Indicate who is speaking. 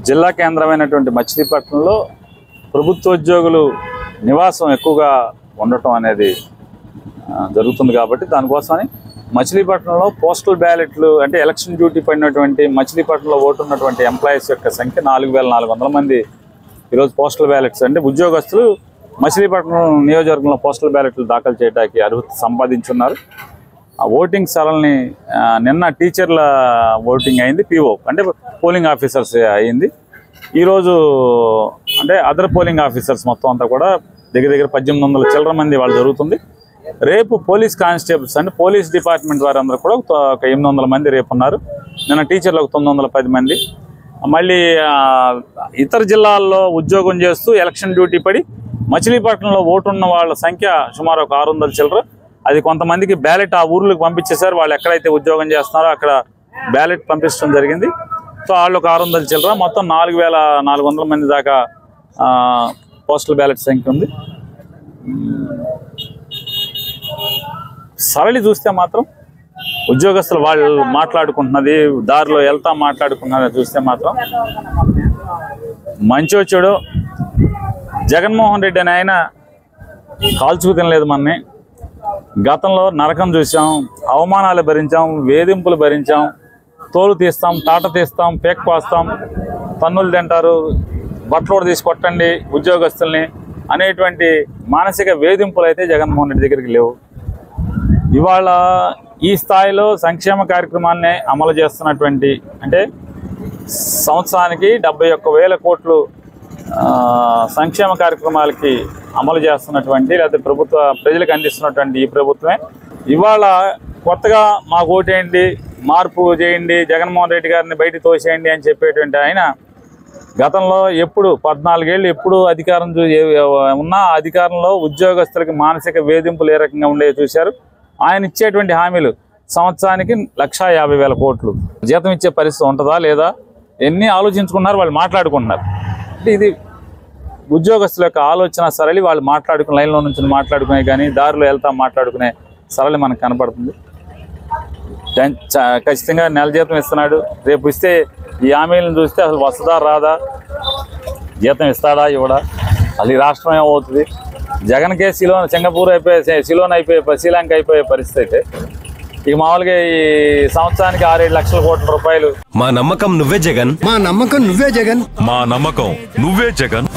Speaker 1: జిల్లా కేంద్రమైనటువంటి మచిలీపట్నంలో ప్రభుత్వోద్యోగులు నివాసం ఎక్కువగా ఉండటం అనేది జరుగుతుంది కాబట్టి దానికోసమని మచిలీపట్నంలో పోస్టల్ బ్యాలెట్లు అంటే ఎలక్షన్ డ్యూటీ పడినటువంటి మచిలీపట్నంలో ఓటు ఉన్నటువంటి ఎంప్లాయీస్ యొక్క సంఖ్య 4400 మంది ఈరోజు పోస్టల్ బ్యాలెట్స్ అంటే ఉద్యోగస్తులు మచిలీపట్నం నియోజకవర్గంలో పోస్టల్ బ్యాలెట్లు దాఖలు చేయడానికి అర్హత సంపాదించున్నారు. ఆ ఓటింగ్ స్థలాన్ని నిన్న టీచర్ల ఓటింగ్ అయింది, పిఓ అంటే పోలింగ్ ఆఫీసర్స్ అయింది. ఈరోజు అంటే అదర్ పోలింగ్ ఆఫీసర్స్ మొత్తం అంతా కూడా దగ్గర 1800 చిల్లర మంది వాళ్ళు జరుగుతుంది. రేపు పోలీస్ కానిస్టేబుల్స్ అంటే పోలీస్ డిపార్ట్మెంట్ వారందరూ కూడా ఒక 800 మంది రేపు ఉన్నారు. నిన్న టీచర్లకు 910 మంది. మళ్ళీ ఇతర జిల్లాల్లో ఉద్యోగం చేస్తూ ఎలక్షన్ డ్యూటీ పడి మచిలీపట్నంలో ఓటున్న వాళ్ళ సంఖ్య సుమారు ఒక 600 చిల్లర. అది కొంతమందికి బ్యాలెట్ ఆ ఊర్లకు పంపించేశారు. వాళ్ళు ఎక్కడైతే ఉద్యోగం చేస్తున్నారో అక్కడ బ్యాలెట్ పంపించడం జరిగింది. సో వాళ్ళు ఒక 600 చిల్లర, మొత్తం 4400 మంది దాకా పోస్టల్ బ్యాలెట్ సంఖ్య ఉంది. సరళి చూస్తే మాత్రం ఉద్యోగస్తులు వాళ్ళు మాట్లాడుకుంటున్నది, దారిలో వెళ్తా మాట్లాడుకున్నది చూస్తే మాత్రం మంచో చెడో జగన్మోహన్ రెడ్డి అని ఆయన కాల్చుకు తినలేదు. మనని గతంలో నరకం చూసాం, అవమానాలు భరించాం, వేధింపులు భరించాం, తోలు తీస్తాం, తాట తీస్తాం, పేక్ పాస్తాం, తన్నులు తింటారు, బట్టలు తీసి కొట్టండి ఉద్యోగస్తుల్ని అనేటువంటి మానసిక వేధింపులు అయితే జగన్మోహన్ రెడ్డి దగ్గరికి లేవు. ఇవాళ ఈ స్థాయిలో సంక్షేమ కార్యక్రమాన్ని అమలు చేస్తున్నటువంటి అంటే సంవత్సరానికి 71,000 కోట్లు సంక్షేమ కార్యక్రమాలకి అమలు చేస్తున్నటువంటి లేకపోతే ప్రజలకు అందిస్తున్నటువంటి ఈ ప్రభుత్వమే ఇవాళ కొత్తగా మాకు ఓటేయండి, మార్పు చేయండి, జగన్మోహన్ రెడ్డి గారిని బయటికి తోసేయండి అని చెప్పేటువంటి ఆయన గతంలో ఎప్పుడు 14 ఏళ్ళు ఎప్పుడు అధికారం ఉన్నా అధికారంలో ఉద్యోగస్తులకి మానసిక వేధింపులు ఏ రకంగా ఉండేవి చూశారు. ఆయన ఇచ్చేటువంటి హామీలు సంవత్సరానికి 1,50,000 కోట్లు జీతం ఇచ్చే పరిస్థితి ఉంటుందా లేదా ఎన్ని ఆలోచించుకున్నారు, వాళ్ళు మాట్లాడుకుంటున్నారు. అంటే ఇది ఉద్యోగస్తుల యొక్క ఆలోచన సరళి. వాళ్ళు మాట్లాడుకునే లైన్లో నుంచి మాట్లాడుకునే కానీ దారిలో వెళ్తా మాట్లాడుకునే సరళి మనకు కనపడుతుంది. ఖచ్చితంగా నెల జీతం ఇస్తున్నాడు. రేపు ఇస్తే ఈ హామీలను చూస్తే అసలు వస్తుందా రాదా, జీతం ఇస్తాడా ఇవ్వడా, అది రాష్ట్రం ఏమవుతుంది. జగన్కే సింగపూర్ అయిపోయే శ్రీలంక అయిపోయే పరిస్థితి అయితే ఇక మామూలుగా ఈ సంవత్సరానికి 6-7 లక్షల కోట్ల రూపాయలు.
Speaker 2: మా నమ్మకం నువ్వే జగన్,
Speaker 3: మా నమ్మకం నువ్వే జగన్,
Speaker 2: మా నమ్మకం నువ్వే జగన్.